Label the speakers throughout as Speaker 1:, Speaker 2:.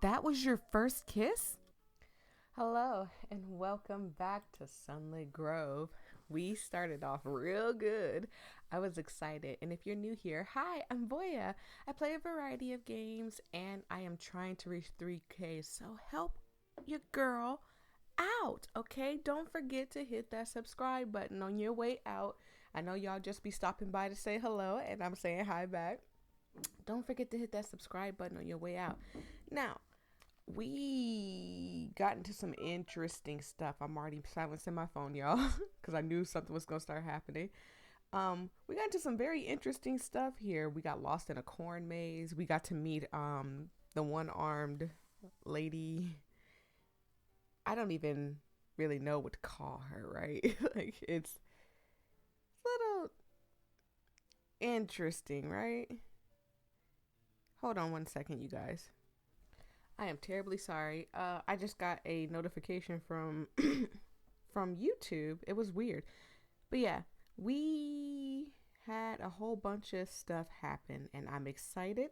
Speaker 1: That was your first kiss? Hello, and welcome back to Sunlit Grove. We started off real good. I was excited. And if you're new here, hi, I'm Voyia. I play a variety of games and I am trying to reach 3K. So help your girl out, okay? Don't forget to hit that subscribe button on your way out. I know y'all just be stopping by to say hello, and I'm saying hi back. Don't forget to hit that subscribe button on your way out. Now, we got into some interesting stuff. I'm already silencing my phone, y'all, because I knew something was going to start happening. We got into some very interesting stuff here. We got lost in a corn maze. We got to meet the one-armed lady. I don't even really know what to call her, right? Like, it's a little interesting, right? Hold on one second, you guys. I am terribly sorry. I just got a notification from from YouTube. It was weird. But yeah, we had a whole bunch of stuff happen and I'm excited.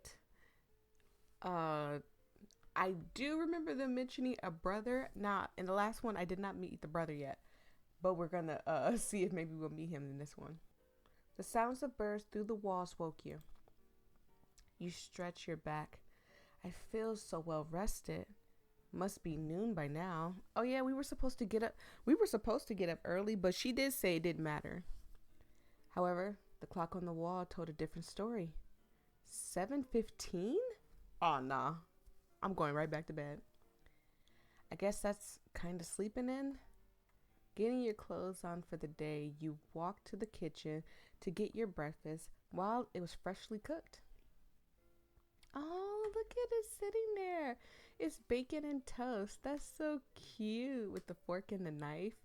Speaker 1: I do remember them mentioning a brother. Now, in the last one, I did not meet the brother yet, but we're gonna see if maybe we'll meet him in this one. The sounds of birds through the walls woke you. You stretch your back. I feel so well rested. Must be noon by now. Oh yeah, we were supposed to get up. We were supposed to get up early, but she did say it didn't matter. However, the clock on the wall told a different story. 7:15? Oh nah. I'm going right back to bed. I guess that's kind of sleeping in. Getting your clothes on for the day, you walked to the kitchen to get your breakfast while it was freshly cooked. Oh, look at it sitting there. It's bacon and toast. That's so cute with the fork and the knife.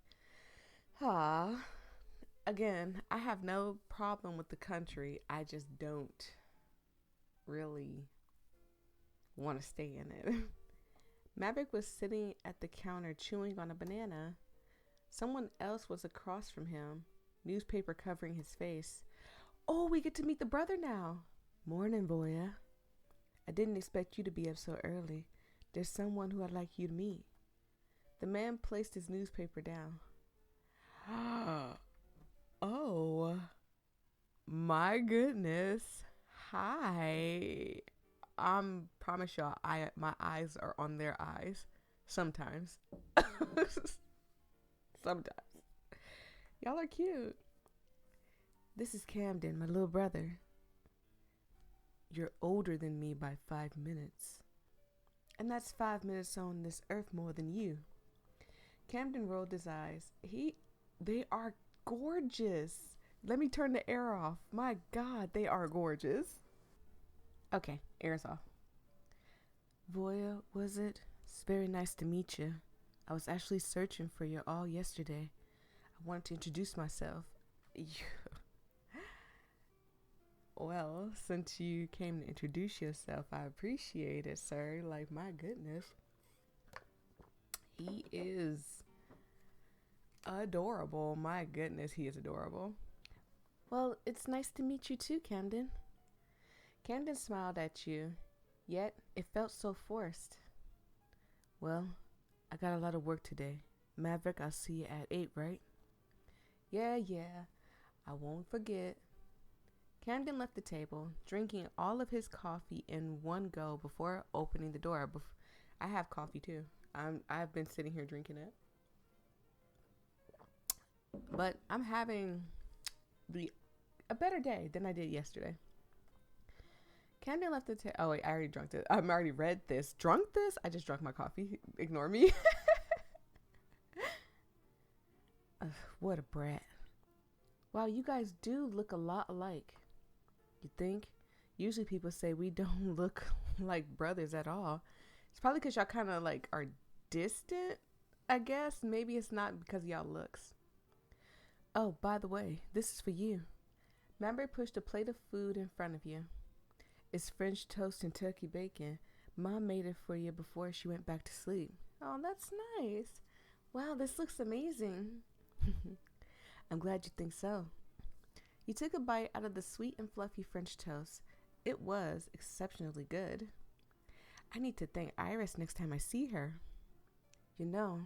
Speaker 1: Ah, again, I have no problem with the country. I just don't really want to stay in it. Maverick was sitting at the counter chewing on a banana. Someone else was across from him, newspaper covering his face. Oh, we get to meet the brother now. Morning, Voya. I didn't expect you to be up so early. There's someone who I'd like you to meet. The man placed his newspaper down. Oh, my goodness. Hi. Promise y'all, my eyes are on their eyes. Sometimes. Sometimes. Y'all are cute. This is Camden, my little brother. You're older than me by 5 minutes. And that's 5 minutes on this earth more than you. Camden rolled his eyes. They are gorgeous. Let me turn the air off. My God, they are gorgeous. Okay, air's off. Voya, was it? It's very nice to meet you. I was actually searching for you all yesterday. I wanted to introduce myself. Well, since you came to introduce yourself, I appreciate it, sir. Like, my goodness. He is adorable. My goodness, he is adorable. Well, it's nice to meet you too, Camden. Camden smiled at you, yet it felt so forced. Well, I got a lot of work today. Maverick, I'll see you at 8, right? Yeah, I won't forget. Camden left the table, drinking all of his coffee in one go before opening the door. I have coffee too. I've been sitting here drinking it. But I'm having a better day than I did yesterday. Camden left the table. Oh wait, I already drunk this. I'm already read this. Drunk this? I just drank my coffee. Ignore me. What a brat. Wow, you guys do look a lot alike. You think? Usually people say we don't look like brothers at all. It's probably because y'all kind of like are distant, I guess. Maybe it's not because of y'all looks. Oh, by the way, this is for you. Maverick pushed a plate of food in front of you. It's French toast and turkey bacon. Mom made it for you before she went back to sleep. Oh, that's nice. Wow, this looks amazing. I'm glad you think so. You took a bite out of the sweet and fluffy French toast. It was exceptionally good. I need to thank Iris next time I see her. You know,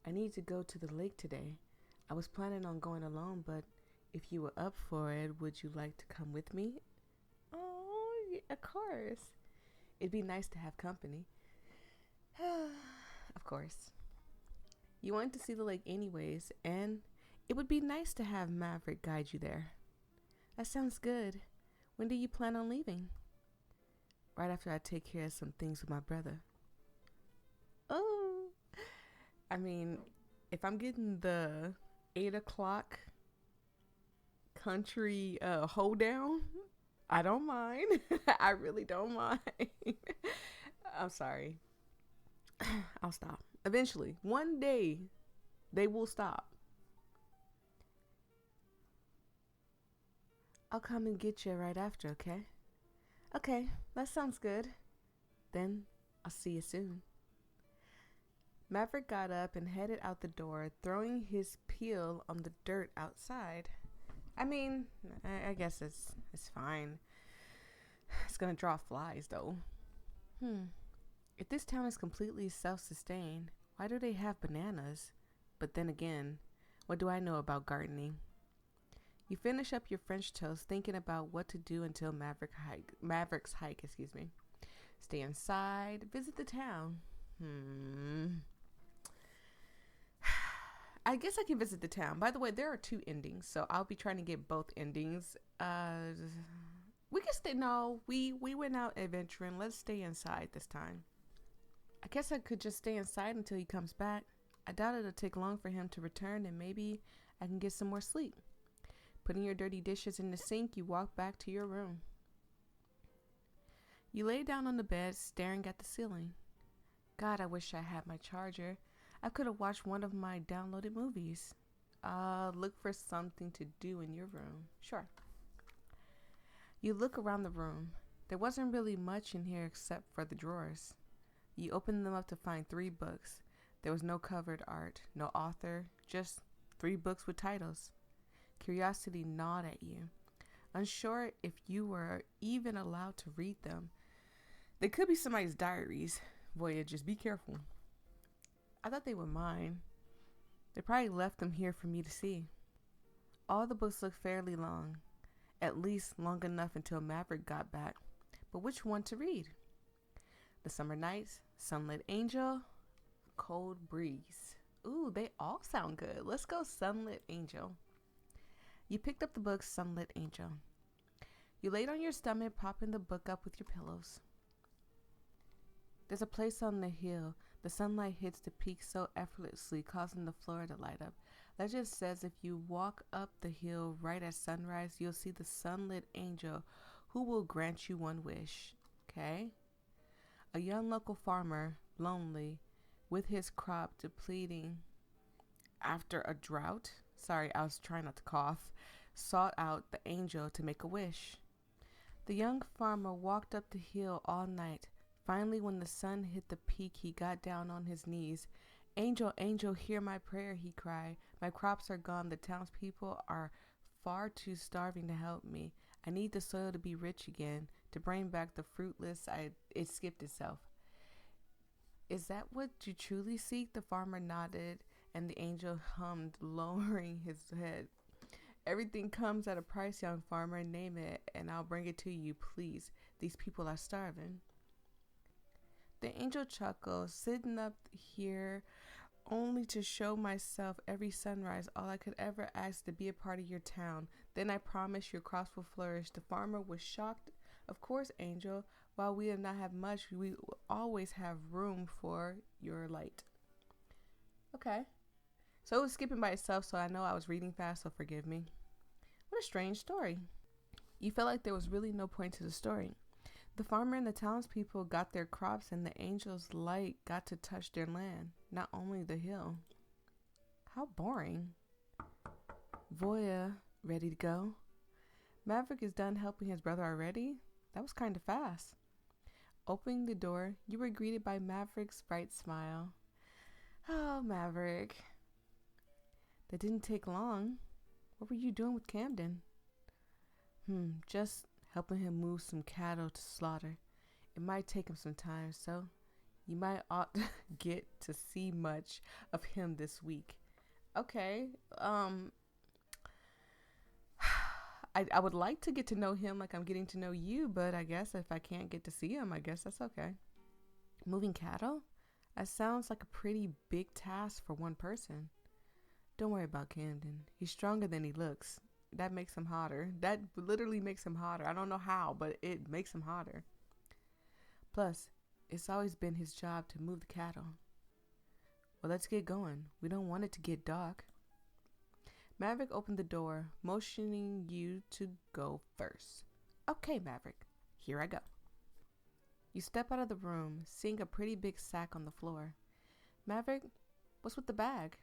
Speaker 1: I need to go to the lake today. I was planning on going alone, but if you were up for it, would you like to come with me? Oh, yeah, of course. It'd be nice to have company. Of course. You wanted to see the lake anyways, and it would be nice to have Maverick guide you there. That sounds good. When do you plan on leaving? Right after I take care of some things with my brother. Oh, I mean, if I'm getting the 8 o'clock country hoedown, I don't mind. I really don't mind. I'm sorry. I'll stop. Eventually, one day, they will stop. I'll come and get you right after, okay? Okay, that sounds good. Then I'll see you soon. Maverick got up and headed out the door, throwing his peel on the dirt outside. I mean, I guess it's fine. It's gonna draw flies, though. If this town is completely self-sustained, why do they have bananas? But then again, what do I know about gardening? You finish up your French toast thinking about what to do until Maverick's hike. Stay inside, visit the town. I guess I can visit the town. By the way, there are 2 endings, so I'll be trying to get both endings. We can stay. No, we went out adventuring. Let's stay inside this time. I guess I could just stay inside until he comes back. I doubt it'll take long for him to return, and maybe I can get some more sleep. Putting your dirty dishes in the sink, you walk back to your room. You lay down on the bed, staring at the ceiling. God, I wish I had my charger. I could have watched one of my downloaded movies. Look for something to do in your room. Sure. You look around the room. There wasn't really much in here except for the drawers. You opened them up to find 3 books. There was no covered art, no author, just 3 books with titles. Curiosity gnawed at you, unsure if you were even allowed to read them. They could be somebody's diaries. Voyia, just be careful. I thought they were mine. They probably left them here for me to see. All the books looked fairly long, at least long enough until Maverick got back. But which one to read? The Summer Nights, Sunlit Angel, Cold Breeze. Ooh, they all sound good. Let's go Sunlit Angel. You picked up the book Sunlit Angel. You laid on your stomach, propping the book up with your pillows. There's a place on the hill. The sunlight hits the peak so effortlessly, causing the floor to light up. Legend says if you walk up the hill right at sunrise, you'll see the sunlit angel who will grant you one wish. Okay? A young local farmer, lonely, with his crop depleting after a drought, sorry, I was trying not to cough, sought out the angel to make a wish. The young farmer walked up the hill all night. Finally, when the sun hit the peak, he got down on his knees. Angel, angel, hear my prayer, he cried. My crops are gone. The townspeople are far too starving to help me. I need the soil to be rich again, to bring back the fruitless. It skipped itself. Is that what you truly seek? The farmer nodded, and the angel hummed, lowering his head. Everything comes at a price, young farmer. Name it, and I'll bring it to you, please. These people are starving. The angel chuckled, sitting up here only to show myself every sunrise. All I could ever ask to be a part of your town. Then I promise your crops will flourish. The farmer was shocked. Of course, angel. While we do not have much, we always have room for your light. Okay. So it was skipping by itself, so I know I was reading fast, so forgive me. What a strange story. You felt like there was really no point to the story. The farmer and the townspeople got their crops, and the angel's light got to touch their land, not only the hill. How boring. Voyia, ready to go? Maverick is done helping his brother already? That was kind of fast. Opening the door, you were greeted by Maverick's bright smile. Oh, Maverick. That didn't take long. What were you doing with Camden? Just helping him move some cattle to slaughter. It might take him some time, so you might ought to get to see much of him this week. Okay. I would like to get to know him like I'm getting to know you, but I guess if I can't get to see him, I guess that's okay. Moving cattle? That sounds like a pretty big task for one person. Don't worry about Camden. He's stronger than he looks. That makes him hotter. That literally makes him hotter. I don't know how, but it makes him hotter. Plus, it's always been his job to move the cattle. Well, let's get going. We don't want it to get dark. Maverick opened the door, motioning you to go first. Okay, Maverick. Here I go. You step out of the room, seeing a pretty big sack on the floor. Maverick, what's with the bag?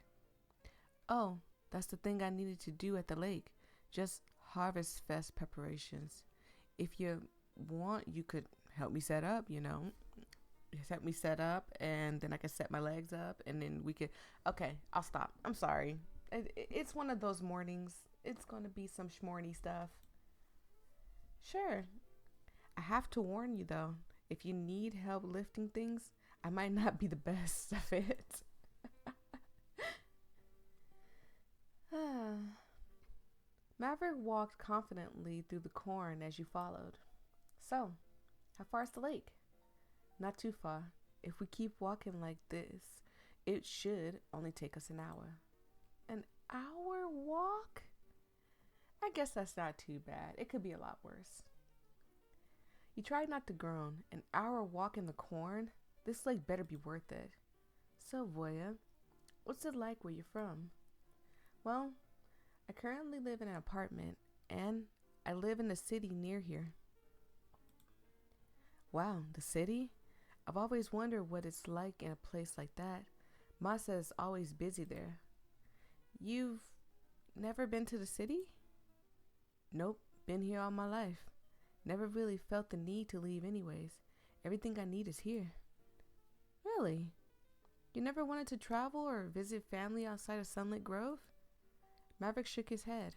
Speaker 1: Oh, that's the thing I needed to do at the lake. Just Harvest Fest preparations. If you want, you could help me set up, Help me set up, and then I can set my legs up, and then we could... Okay, I'll stop. I'm sorry. It's one of those mornings. It's going to be some schmorny stuff. Sure. I have to warn you, though. If you need help lifting things, I might not be the best of it. Maverick walked confidently through the corn as you followed. So, how far is the lake? Not too far. If we keep walking like this, it should only take us an hour. An hour walk? I guess that's not too bad. It could be a lot worse. You tried not to groan. An hour walk in the corn? This lake better be worth it. So, Voyia, what's it like where you're from? Well, I currently live in an apartment, and I live in the city near here. Wow, the city? I've always wondered what it's like in a place like that. Ma says it's always busy there. You've never been to the city? Nope, been here all my life. Never really felt the need to leave anyways. Everything I need is here. Really? You never wanted to travel or visit family outside of Sunlit Grove? Maverick shook his head.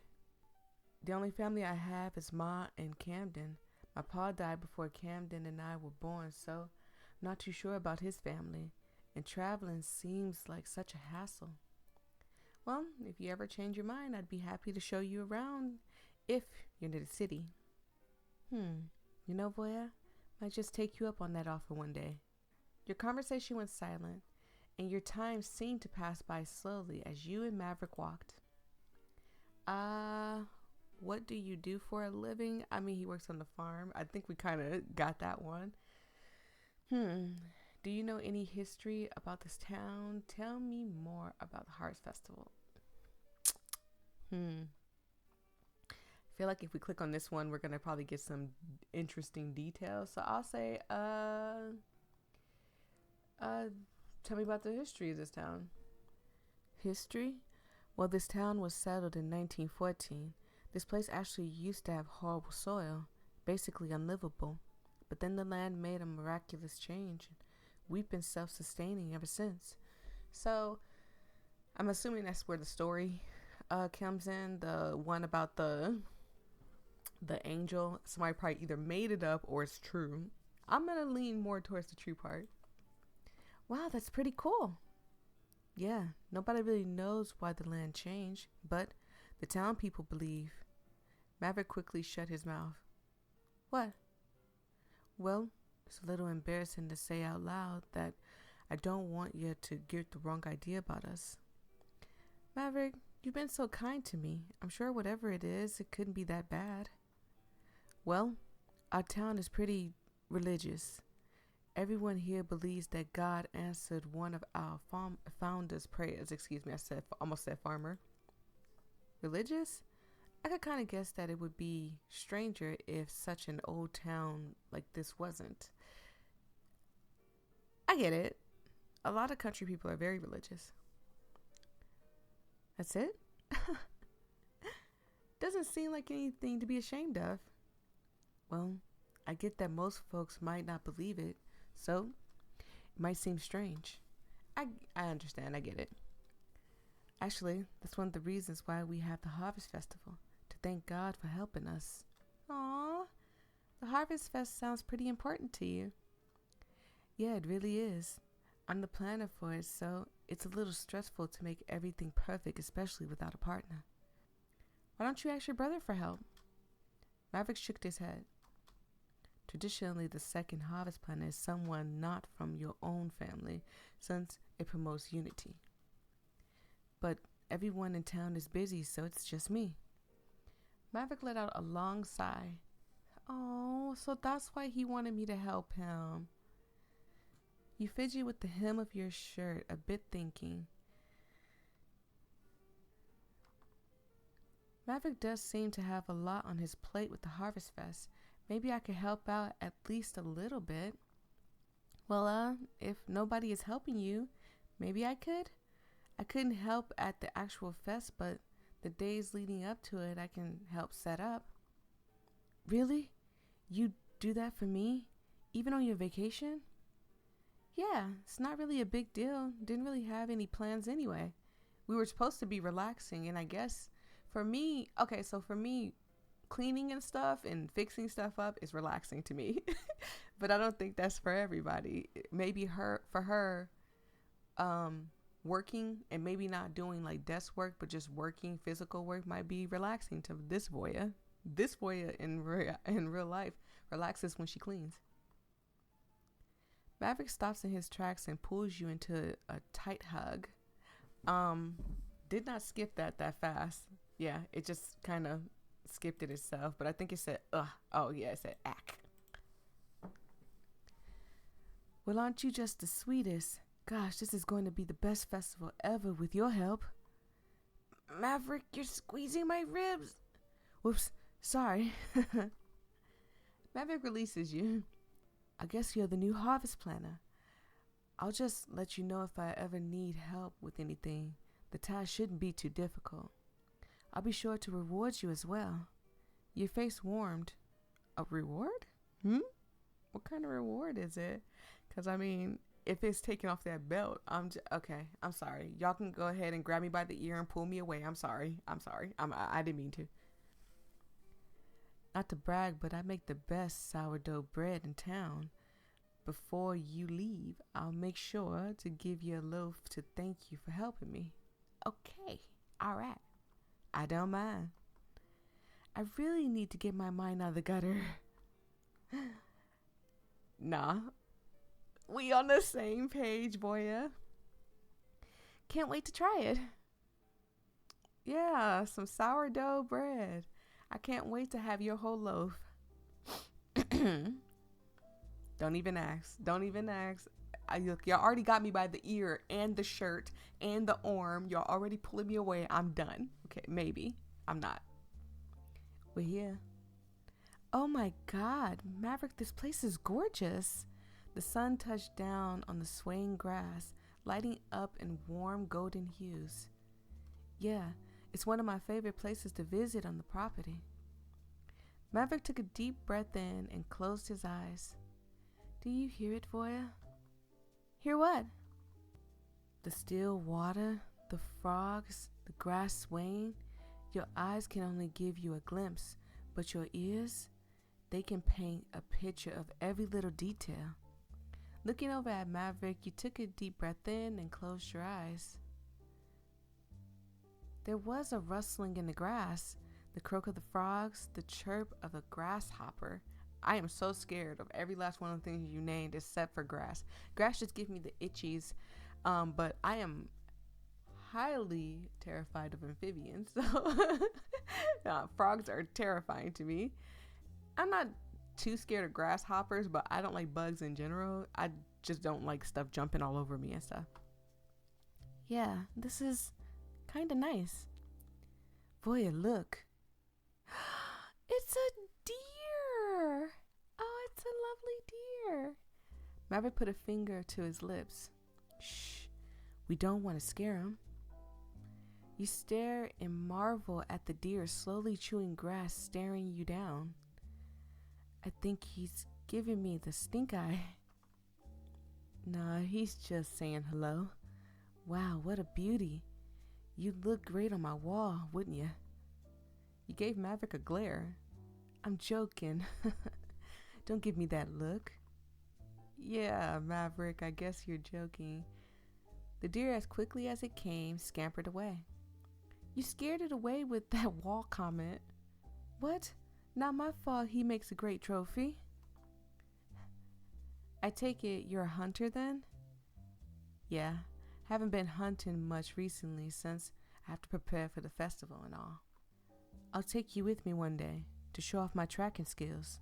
Speaker 1: The only family I have is Ma and Camden. My pa died before Camden and I were born, so I'm not too sure about his family. And traveling seems like such a hassle. Well, if you ever change your mind, I'd be happy to show you around if you're near the city. You know, Voyia, might just take you up on that offer one day. Your conversation went silent, and your time seemed to pass by slowly as you and Maverick walked. What do you do for a living? I mean, he works on the farm. I think we kind of got that one. Do you know any history about this town? Tell me more about the Harvest Festival. I feel like if we click on this one, we're going to probably get some interesting details. So I'll say, tell me about the history of this town. History? Well, this town was settled in 1914. This place actually used to have horrible soil, basically unlivable. But then the land made a miraculous change. We've been self-sustaining ever since. So I'm assuming that's where the story comes in. The one about the angel. Somebody probably either made it up or it's true. I'm going to lean more towards the true part. Wow, that's pretty cool. Yeah, nobody really knows why the land changed, but the town people believe. Maverick quickly shut his mouth. What? Well, it's a little embarrassing to say out loud that I don't want you to get the wrong idea about us. Maverick, you've been so kind to me. I'm sure whatever it is, it couldn't be that bad. Well, our town is pretty religious. Everyone here believes that God answered one of our founders' prayers. Excuse me, almost said farmer. Religious? I could kind of guess that it would be stranger if such an old town like this wasn't. I get it. A lot of country people are very religious. That's it? Doesn't seem like anything to be ashamed of. Well, I get that most folks might not believe it, so it might seem strange. I understand, I get it. Actually, that's one of the reasons why we have the Harvest Festival, to thank God for helping us. Aww, the Harvest Fest sounds pretty important to you. Yeah, it really is. I'm the planner for it, so it's a little stressful to make everything perfect, especially without a partner. Why don't you ask your brother for help? Maverick shook his head. Traditionally, the second harvest planner is someone not from your own family, since it promotes unity. But everyone in town is busy, so it's just me. Maverick let out a long sigh. Oh, so that's why he wanted me to help him. You fidget with the hem of your shirt, a bit thinking. Maverick does seem to have a lot on his plate with the Harvest Fest. Maybe I could help out at least a little bit. Well, if nobody is helping you, maybe I could. I couldn't help at the actual fest, but the days leading up to it, I can help set up. Really? You do that for me? Even on your vacation? Yeah, it's not really a big deal. Didn't really have any plans anyway. We were supposed to be relaxing, and I guess for me, cleaning and stuff and fixing stuff up is relaxing to me. But I don't think that's for everybody. Maybe for her, working and maybe not doing like desk work, but just working physical work might be relaxing to this voyeur. This voyeur in real life relaxes when she cleans. Maverick stops in his tracks and pulls you into a tight hug. Did not skip that fast. Yeah, it just kind of skipped it itself, but I think it said oh yeah, it said ack. Well, aren't you just the sweetest? Gosh, this is going to be the best festival ever with your help. Maverick, you're squeezing my ribs. Whoops, sorry. Maverick releases you. I guess you're the new harvest planner. I'll just let you know if I ever need help with anything. The task shouldn't be too difficult. I'll be sure to reward you as well. Your face warmed. A reward? What kind of reward is it? Because, I mean, if it's taking off that belt, okay, I'm sorry. Y'all can go ahead and grab me by the ear and pull me away. I'm sorry. I didn't mean to. Not to brag, but I make the best sourdough bread in town. Before you leave, I'll make sure to give you a loaf to thank you for helping me. Okay, all right. I don't mind. I really need to get my mind out of the gutter. Nah. We on the same page, voyeur. Can't wait to try it. Yeah, some sourdough bread. I can't wait to have your whole loaf. Don't even ask. Look, y'all already got me by the ear and the shirt and the arm. Y'all already pulling me away. I'm done. Okay, maybe. I'm not. We're here. Oh my God, Maverick, this place is gorgeous. The sun touched down on the swaying grass, lighting up in warm golden hues. Yeah, it's one of my favorite places to visit on the property. Maverick took a deep breath in and closed his eyes. Do you hear it, voyeur? Hear what? The still water, the frogs, the grass swaying. Your eyes can only give you a glimpse, but your ears, they can paint a picture of every little detail. Looking over at Maverick, you took a deep breath in and closed your eyes. There was a rustling in the grass, the croak of the frogs, the chirp of a grasshopper. I am so scared of every last one of the things you named except for grass. Grass just gives me the itchies, but I am highly terrified of amphibians. So frogs are terrifying to me. I'm not too scared of grasshoppers, but I don't like bugs in general. I just don't like stuff jumping all over me and stuff. Yeah, this is kind of nice. Voyeur, look. It's a deer. Oh, it's a lovely deer. Maverick put a finger to his lips. Shh, we don't want to scare him. You stare and marvel at the deer slowly chewing grass, staring you down. I think he's giving me the stink eye. Nah, he's just saying hello. Wow, what a beauty. You'd look great on my wall, wouldn't you? You gave Maverick a glare. I'm joking. Don't give me that look. Yeah, Maverick, I guess you're joking. The deer, as quickly as it came, scampered away. You scared it away with that wall comment. What? Not my fault he makes a great trophy. I take it you're a hunter then? Yeah, haven't been hunting much recently since I have to prepare for the festival and all. I'll take you with me one day to show off my tracking skills.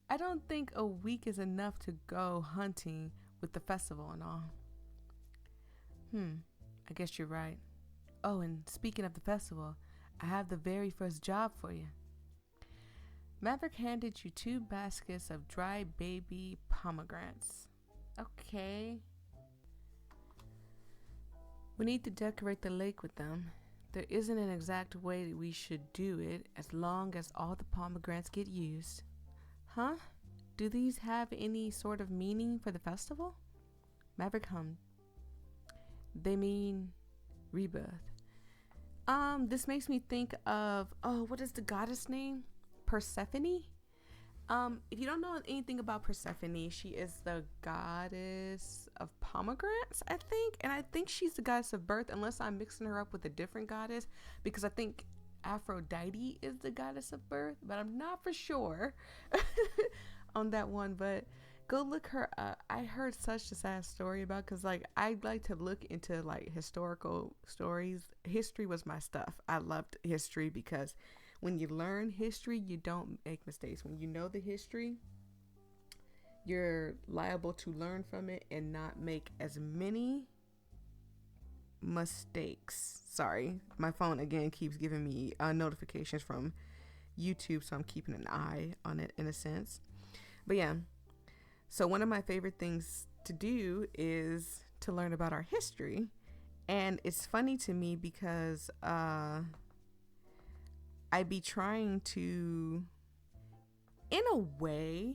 Speaker 1: I don't think a week is enough to go hunting with the festival and all. I guess you're right. Oh, and speaking of the festival, I have the very first job for you. Maverick handed you 2 baskets of dry baby pomegranates. Okay. We need to decorate the lake with them. There isn't an exact way we should do it as long as all the pomegranates get used. Huh? Do these have any sort of meaning for the festival? Maverick hummed. They mean rebirth. This makes me think of, what is the goddess name? Persephone? If you don't know anything about Persephone, she is the goddess of pomegranates, I think. And I think she's the goddess of birth, unless I'm mixing her up with a different goddess, because I think Aphrodite is the goddess of birth, but I'm not for sure on that one. But go look her up. I heard such a sad story about, because like I like to look into like historical stories. History was my stuff. I loved history because when you learn history, you don't make mistakes. When you know the history, you're liable to learn from it and not make as many mistakes. Sorry, my phone again keeps giving me notifications from YouTube, so I'm keeping an eye on it in a sense. But yeah, so one of my favorite things to do is to learn about our history. And it's funny to me because I'd be trying in a way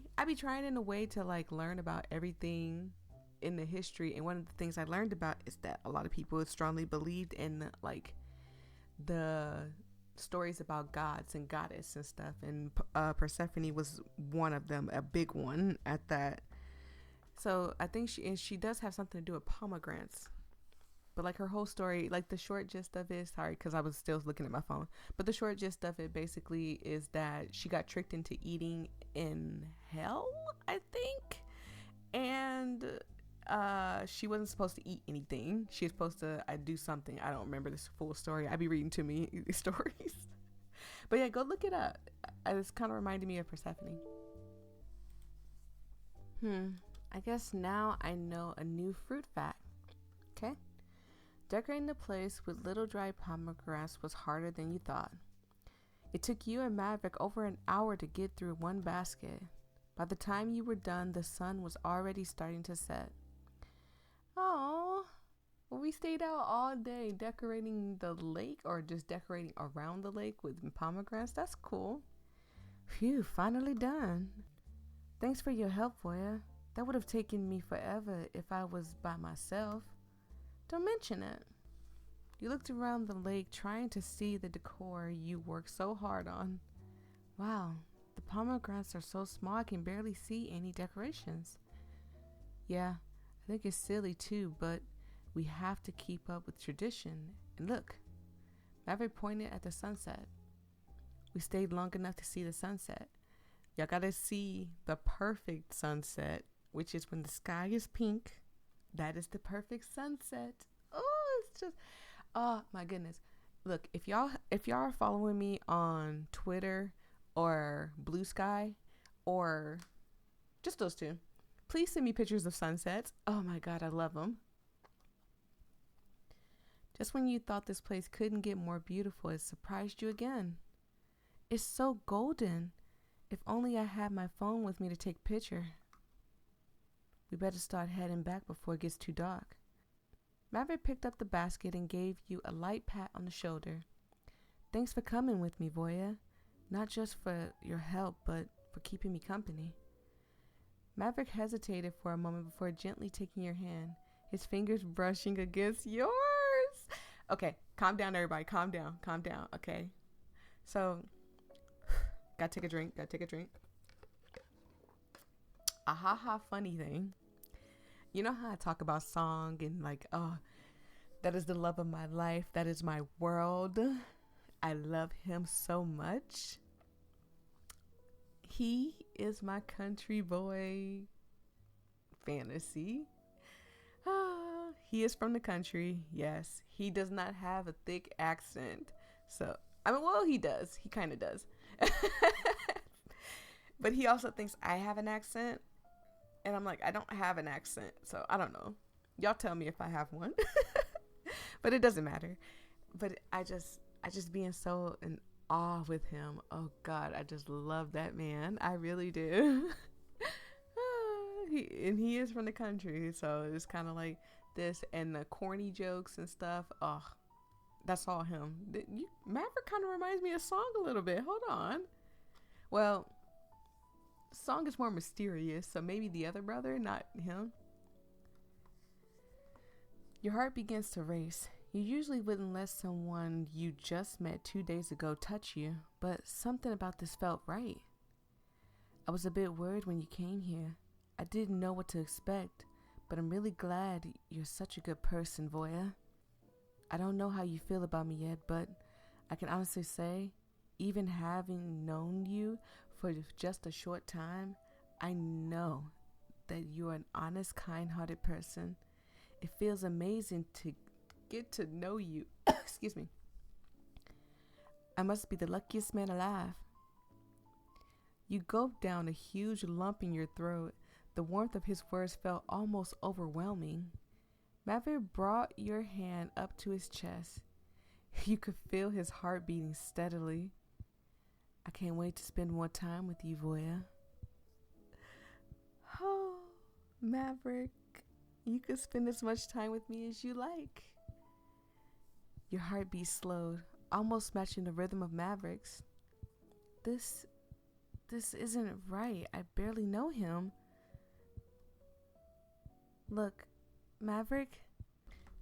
Speaker 1: to like learn about everything in the history. And one of the things I learned about is that a lot of people strongly believed in like the stories about gods and goddess and stuff. And Persephone was one of them, a big one at that. So I think she does have something to do with pomegranates. But like her whole story, like the short gist of it, sorry, because I was still looking at my phone. But the short gist of it basically is that she got tricked into eating in hell, I think. And she wasn't supposed to eat anything. She was supposed to do something. I don't remember this full story. I'd be reading too many stories. But yeah, go look it up. It's kind of reminded me of Persephone. I guess now I know a new fruit fact. Okay? Decorating the place with little dry pomegranates was harder than you thought. It took you and Maverick over an hour to get through one basket. By the time you were done, the sun was already starting to set. Oh, well, we stayed out all day decorating the lake, or just decorating around the lake with pomegranates. That's cool. Phew, finally done. Thanks for your help, voyia. That would have taken me forever if I was by myself. Don't mention it. You looked around the lake trying to see the decor you worked so hard on. Wow, the pomegranates are so small I can barely see any decorations. Yeah, I think it's silly too, but we have to keep up with tradition. And look, Maverick pointed at the sunset. We stayed long enough to see the sunset. Y'all gotta see the perfect sunset, which is when the sky is pink. That is the perfect sunset. Oh, it's just, oh my goodness. Look, if y'all are following me on Twitter or Bluesky or just those two, please send me pictures of sunsets. Oh my God, I love them. Just when you thought this place couldn't get more beautiful, it surprised you again. It's so golden. If only I had my phone with me to take a picture. We better start heading back before it gets too dark. Maverick picked up the basket and gave you a light pat on the shoulder. Thanks for coming with me, voyia. Not just for your help, but for keeping me company. Maverick hesitated for a moment before gently taking your hand, his fingers brushing against yours. Okay, calm down, everybody. Calm down, okay? So, gotta take a drink. A haha funny thing. You know how I talk about song and like, oh, that is the love of my life. That is my world. I love him so much. He is my country boy fantasy. He is from the country. Yes, he does not have a thick accent. So, I mean, well, he does. He kind of does. But he also thinks I have an accent. And I'm like, I don't have an accent. So, I don't know. Y'all tell me if I have one. But it doesn't matter. But I just being so in awe with him. Oh God, I just love that man. I really do. He is from the country, so it's kind of like this and the corny jokes and stuff. Oh, that's all him. Maverick kind of reminds me of Song a little bit. Hold on. Well, Song is more mysterious, so maybe the other brother, not him. Your heart begins to race. You usually wouldn't let someone you just met 2 days ago touch you, but something about this felt right. I was a bit worried when you came here. I didn't know what to expect, but I'm really glad you're such a good person, Voyia. I don't know how you feel about me yet, but I can honestly say, even having known you for just a short time, I know that you're an honest, kind-hearted person. It feels amazing to get to know you. Excuse me. I must be the luckiest man alive. You gulped down a huge lump in your throat. The warmth of his words felt almost overwhelming. Maverick brought your hand up to his chest. You could feel his heart beating steadily. I can't wait to spend more time with you, Voyia. Oh, Maverick, you could spend as much time with me as you like. Your heartbeat slowed, almost matching the rhythm of Maverick's. This isn't right. I barely know him. Look, Maverick.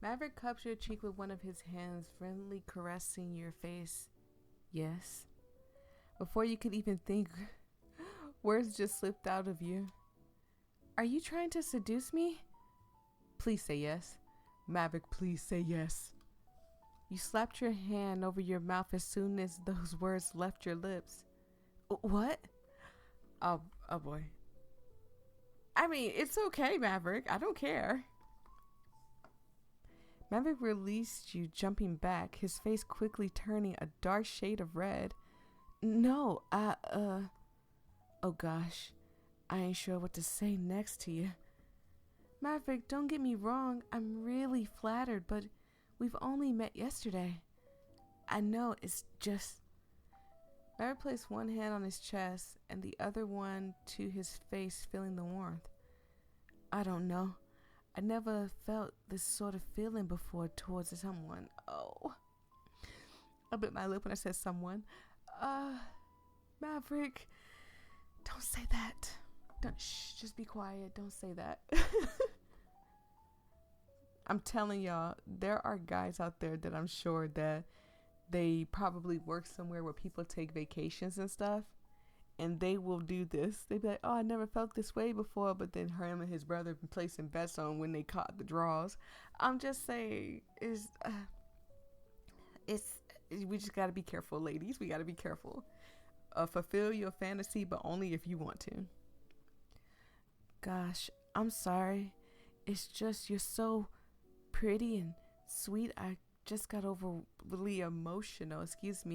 Speaker 1: Maverick cups your cheek with one of his hands, friendly caressing your face. Yes. Before you could even think, words just slipped out of you. Are you trying to seduce me? Please say yes. Maverick, please say yes. You slapped your hand over your mouth as soon as those words left your lips. What? Oh boy. I mean, it's okay, Maverick. I don't care. Maverick released you, jumping back, his face quickly turning a dark shade of red. No, oh gosh. I ain't sure what to say next to you. Maverick, don't get me wrong. I'm really flattered, but we've only met yesterday. I know, it's just... Maverick placed one hand on his chest and the other one to his face, feeling the warmth. I don't know. I never felt this sort of feeling before towards someone. Oh. I bit my lip when I said someone. Maverick, don't say that. Just be quiet. Don't say that. I'm telling y'all, there are guys out there that I'm sure that they probably work somewhere where people take vacations and stuff, and they will do this. They be like, oh, I never felt this way before, but then him and his brother been placing bets on when they caught the draws. I'm just saying, we just gotta be careful, ladies. We gotta be careful. Fulfill your fantasy, but only if you want to. Gosh, I'm sorry. It's just you're so pretty and sweet. I just got overly emotional,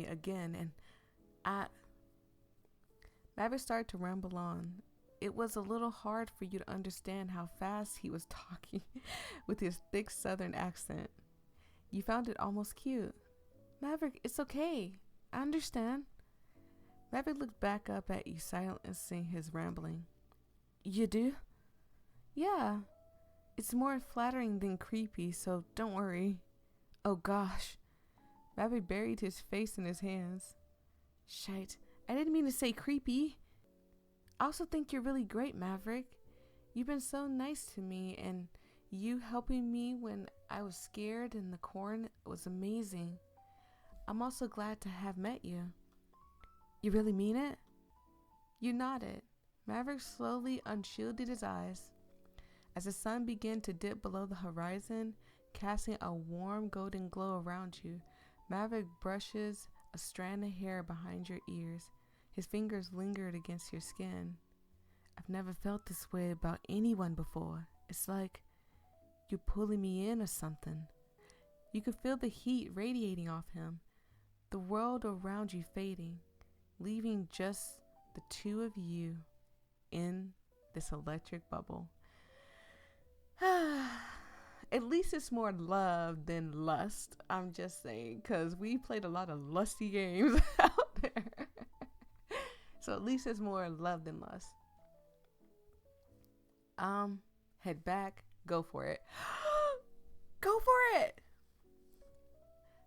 Speaker 1: again, and Maverick started to ramble on. It was a little hard for you to understand how fast he was talking with his thick southern accent. You found it almost cute. Maverick, it's okay. I understand. Maverick looked back up at you, silencing his rambling. You do? Yeah. It's more flattering than creepy, so don't worry. Oh gosh. Maverick buried his face in his hands. Shite. I didn't mean to say creepy. I also think you're really great, Maverick. You've been so nice to me, and you helping me when I was scared in the corn was amazing. I'm also glad to have met you. You really mean it? You nodded. Maverick slowly unshielded his eyes. As the sun began to dip below the horizon, casting a warm golden glow around you, Maverick brushes a strand of hair behind your ears. His fingers lingered against your skin. I've never felt this way about anyone before. It's like you're pulling me in or something. You could feel the heat radiating off him, the world around you fading, leaving just the two of you in this electric bubble. At least it's more love than lust. I'm just saying, because we played a lot of lusty games out there. So at least it's more love than lust. Head back, go for it. Go for it!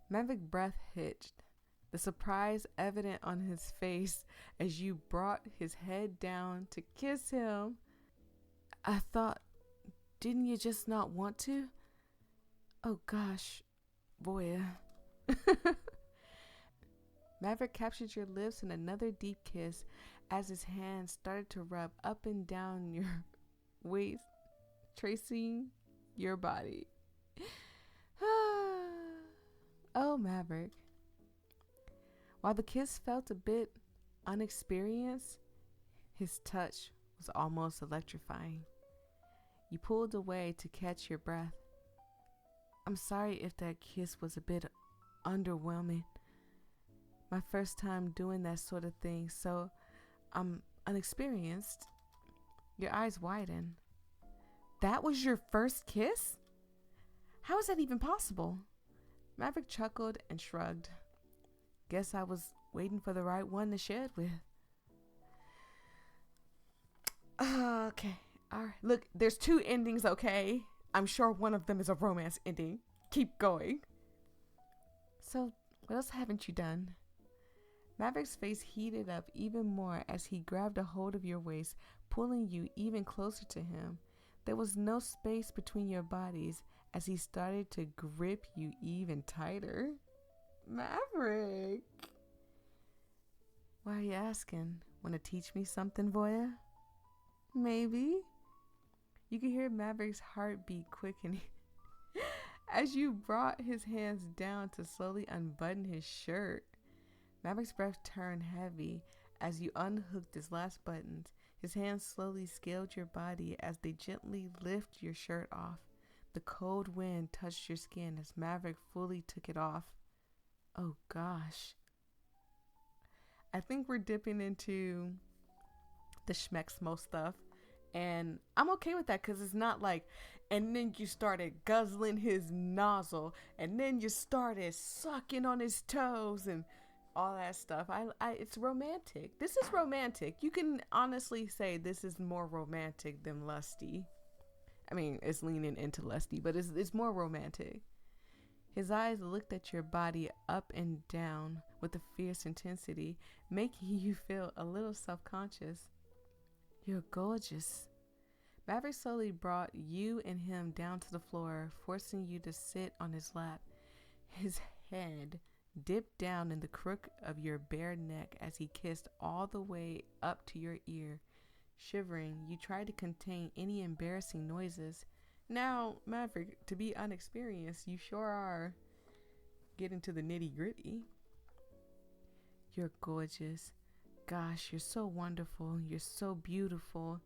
Speaker 1: Maverick breath hitched, the surprise evident on his face as you brought his head down to kiss him. I thought, didn't you just not want to? Oh gosh, voyia. Maverick captured your lips in another deep kiss as his hands started to rub up and down your waist, tracing your body. Oh, Maverick. While the kiss felt a bit unexperienced, his touch was almost electrifying. You pulled away to catch your breath. I'm sorry if that kiss was a bit underwhelming. My first time doing that sort of thing, so I'm unexperienced. Your eyes widen. That was your first kiss? How is that even possible? Maverick chuckled and shrugged. Guess I was waiting for the right one to share it with. Okay. All right. Look, there's two endings, okay? I'm sure one of them is a romance ending. Keep going. So, what else haven't you done? Maverick's face heated up even more as he grabbed a hold of your waist, pulling you even closer to him. There was no space between your bodies as he started to grip you even tighter. Maverick! Why are you asking? Want to teach me something, voyia? Maybe. You could hear Maverick's heartbeat quickening as you brought his hands down to slowly unbutton his shirt. Maverick's breath turned heavy as you unhooked his last buttons. His hands slowly scaled your body as they gently lifted your shirt off. The cold wind touched your skin as Maverick fully took it off. Oh gosh. I think we're dipping into the schmexmo stuff. And I'm okay with that because it's not like, and then you started guzzling his nozzle, and then you started sucking on his toes and all that stuff. It's romantic. This is romantic. You can honestly say this is more romantic than lusty. I mean, it's leaning into lusty, but it's more romantic. His eyes looked at your body up and down with a fierce intensity, making you feel a little self-conscious. You're gorgeous. Maverick slowly brought you and him down to the floor, forcing you to sit on his lap. His head dipped down in the crook of your bare neck as he kissed all the way up to your ear. Shivering, you tried to contain any embarrassing noises. Now, Maverick, to be unexperienced, you sure are getting to the nitty-gritty. You're gorgeous. Gosh, you're so wonderful. You're so beautiful.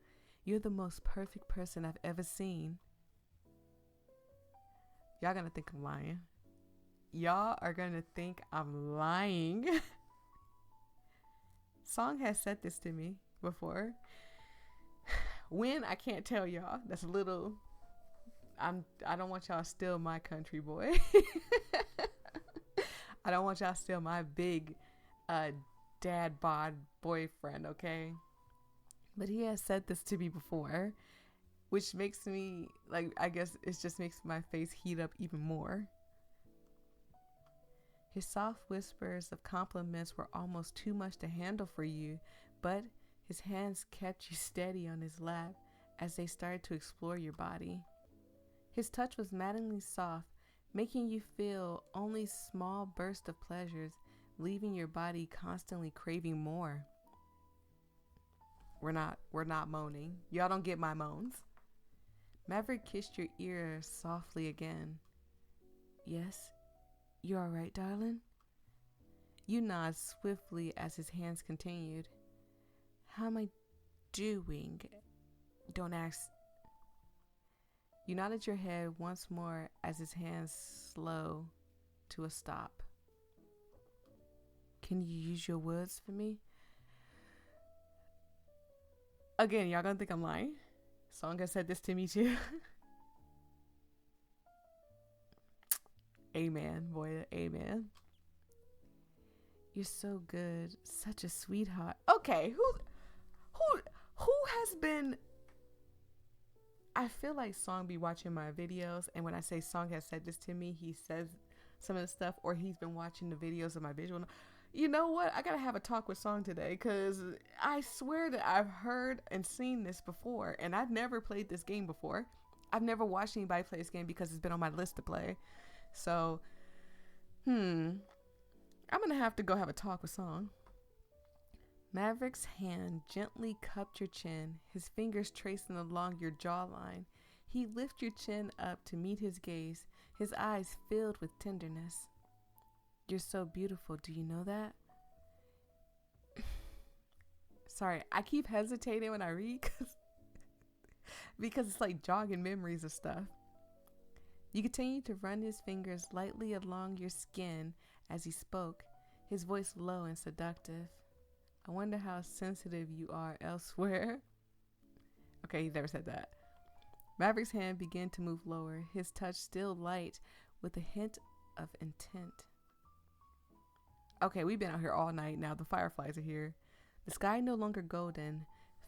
Speaker 1: You're the most perfect person I've ever seen. Y'all gonna think I'm lying. Y'all are gonna think I'm lying. Song has said this to me before. When, I can't tell y'all. That's a little... I don't want y'all to steal my country boy. I don't want y'all to steal my big dad bod boyfriend, okay? But he has said this to me before, which makes me, like, I guess it just makes my face heat up even more. His soft whispers of compliments were almost too much to handle for you, but his hands kept you steady on his lap as they started to explore your body. His touch was maddeningly soft, making you feel only small bursts of pleasures, leaving your body constantly craving more. We're not moaning. Y'all don't get my moans. Maverick kissed your ear softly again. Yes, you all right, darling? You nod swiftly as his hands continued. How am I doing? Don't ask. You nodded your head once more as his hands slow to a stop. Can you use your words for me? Again, y'all gonna think I'm lying. Song has said this to me too. Amen, voyia, amen. You're so good, such a sweetheart. Okay, who has been? I feel like Song be watching my videos, and when I say Song has said this to me, he says some of the stuff, or he's been watching the videos of my visual. You know what? I gotta have a talk with Song today, because I swear that I've heard and seen this before, and I've never played this game before. I've never watched anybody play this game because it's been on my list to play. So, I'm gonna have to go have a talk with Song. Maverick's hand gently cupped your chin, his fingers tracing along your jawline. He lifted your chin up to meet his gaze, his eyes filled with tenderness. You're so beautiful, do you know that? Sorry, I keep hesitating when I read because it's like jogging memories of stuff. You continued to run his fingers lightly along your skin as he spoke, his voice low and seductive. I wonder how sensitive you are elsewhere. Okay, he never said that. Maverick's hand began to move lower, his touch still light with a hint of intent. Okay, we've been out here all night now. The fireflies are here. The sky no longer golden,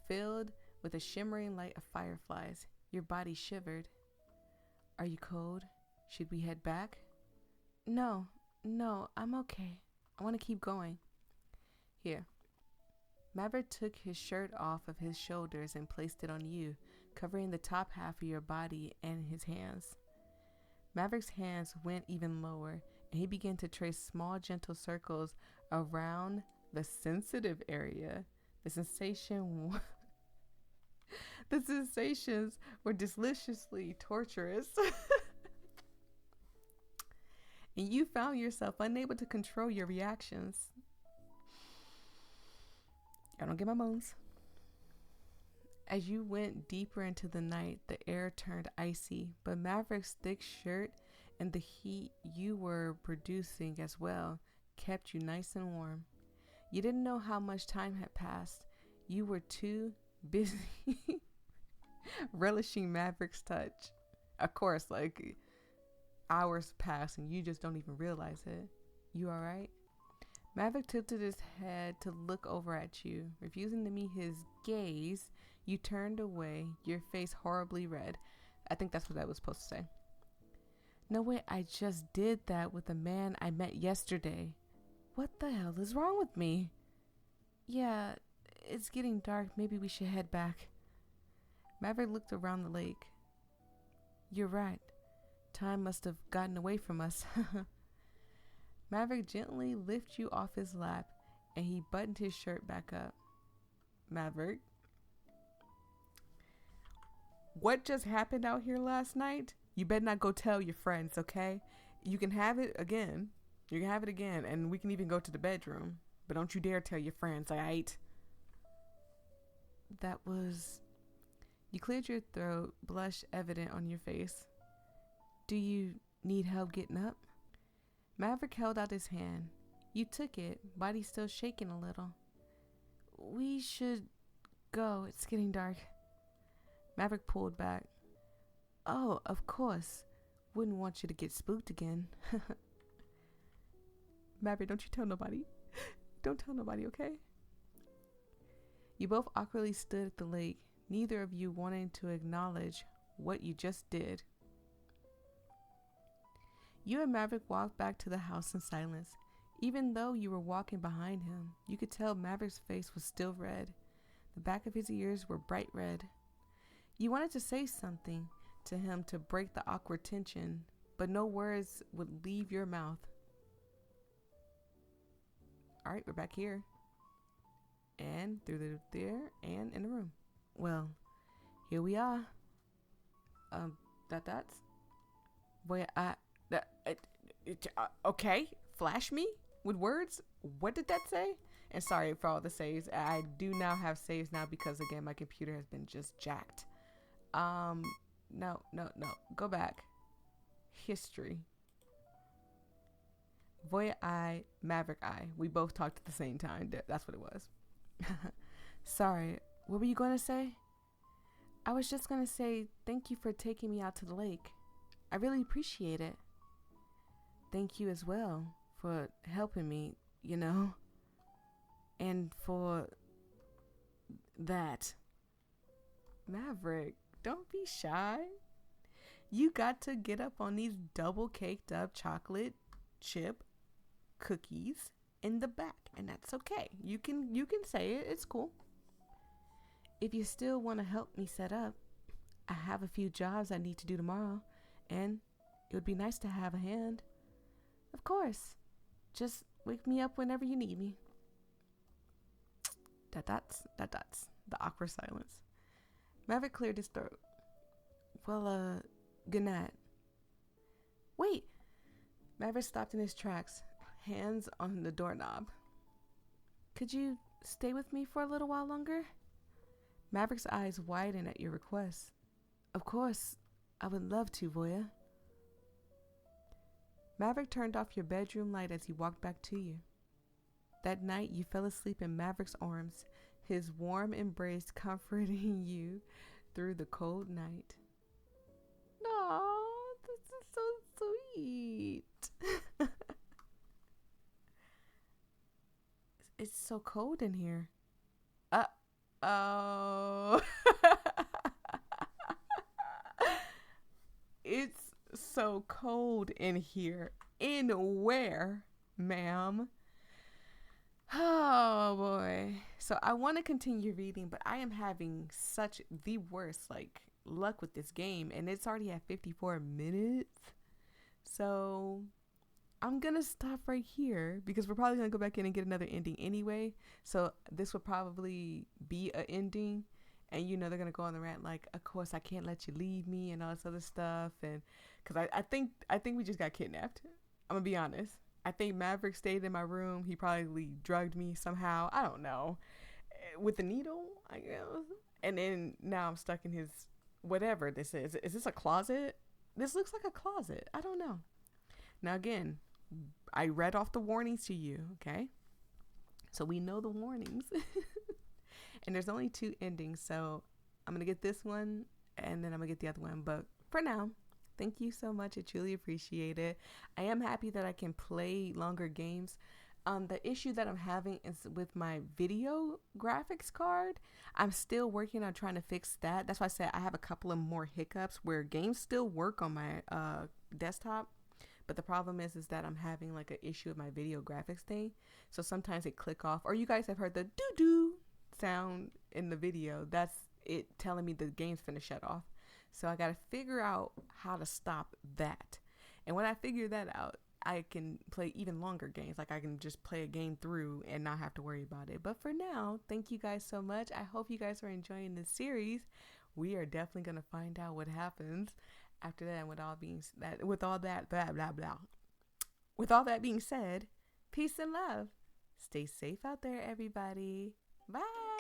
Speaker 1: filled with a shimmering light of fireflies. Your body shivered. Are you cold? Should we head back? No, I'm okay. I want to keep going. Here. Maverick took his shirt off of his shoulders and placed it on you, covering the top half of your body and his hands. Maverick's hands went even lower, and he began to trace small, gentle circles around the sensitive area. The sensations were deliciously torturous. And you found yourself unable to control your reactions. I don't get my moans. As you went deeper into the night, the air turned icy, but Maverick's thick shirt and the heat you were producing as well kept you nice and warm. You didn't know how much time had passed. You were too busy relishing Maverick's touch. Of course, like hours pass and you just don't even realize it. You all right? Maverick tilted his head to look over at you. Refusing to meet his gaze, you turned away, your face horribly red. I think that's what I was supposed to say. No way, I just did that with a man I met yesterday. What the hell is wrong with me? Yeah, it's getting dark. Maybe we should head back. Maverick looked around the lake. You're right. Time must have gotten away from us. Maverick gently lifted you off his lap, and he buttoned his shirt back up. Maverick, what just happened out here last night? You better not go tell your friends, okay? You can have it again. You can have it again, and we can even go to the bedroom. But don't you dare tell your friends, alright? That was... You cleared your throat, blush evident on your face. Do you need help getting up? Maverick held out his hand. You took it, body still shaking a little. We should go. It's getting dark. Maverick pulled back. Oh, of course. Wouldn't want you to get spooked again. Maverick, don't you tell nobody. Don't tell nobody, okay? You both awkwardly stood at the lake, neither of you wanting to acknowledge what you just did. You and Maverick walked back to the house in silence. Even though you were walking behind him, you could tell Maverick's face was still red. The back of his ears were bright red. You wanted to say something to him to break the awkward tension, but no words would leave your mouth. All right, we're back here. and through the there and in the room. Well, here we are. That's boy. Okay. Flash me with words. What did that say? And sorry for all the saves. I do now have saves now because again my computer has been just jacked. No. Go back. History. Voyia I, Maverick I. We both talked at the same time. That's what it was. Sorry. What were you going to say? I was just going to say thank you for taking me out to the lake. I really appreciate it. Thank you as well for helping me, you know, and for that. Maverick, don't be shy. You got to get up on these double caked up chocolate chip cookies in the back, and that's okay. You can say it. It's cool. If you still want to help me set up, I have a few jobs I need to do tomorrow, and it would be nice to have a hand. Of course. Just wake me up whenever you need me. That's the awkward silence. Maverick cleared his throat. Well, good night. Wait. Maverick stopped in his tracks, hands on the doorknob. Could you stay with me for a little while longer? Maverick's eyes widened at your request. Of course, I would love to, Voyia. Maverick turned off your bedroom light as he walked back to you. That night, you fell asleep in Maverick's arms, his warm embrace comforting you through the cold night. Aww, this is so sweet. It's so cold in here. Oh. It's so cold in here. In where, ma'am? Oh boy. So I want to continue reading, but I am having such the worst luck with this game, and it's already at 54 minutes. So I'm gonna stop right here because we're probably gonna go back in and get another ending anyway. So this would probably be an ending, and they're gonna go on the rant of course I can't let you leave me and all this other stuff, and because I think we just got kidnapped. I'm gonna be honest. I think Maverick stayed in my room. He probably drugged me somehow. I don't know. With the needle, I guess. And then now I'm stuck in his whatever this is. Is this a closet? This looks like a closet. I don't know. Now again, I read off the warnings to you, okay? So we know the warnings. And there's only 2 endings, so I'm going to get this one and then I'm going to get the other one. But for now, thank you so much. I truly appreciate it. I am happy that I can play longer games. The issue that I'm having is with my video graphics card. I'm still working on trying to fix that. That's why I said I have a couple of more hiccups where games still work on my desktop. But the problem is that I'm having an issue with my video graphics thing. So sometimes it click off. Or you guys have heard the doo-doo sound in the video. That's it telling me the game's finna shut off. So I got to figure out how to stop that. And when I figure that out, I can play even longer games. I can just play a game through and not have to worry about it. But for now, thank you guys so much. I hope you guys are enjoying this series. We are definitely going to find out what happens after that. And with all that being said, peace and love. Stay safe out there, everybody. Bye.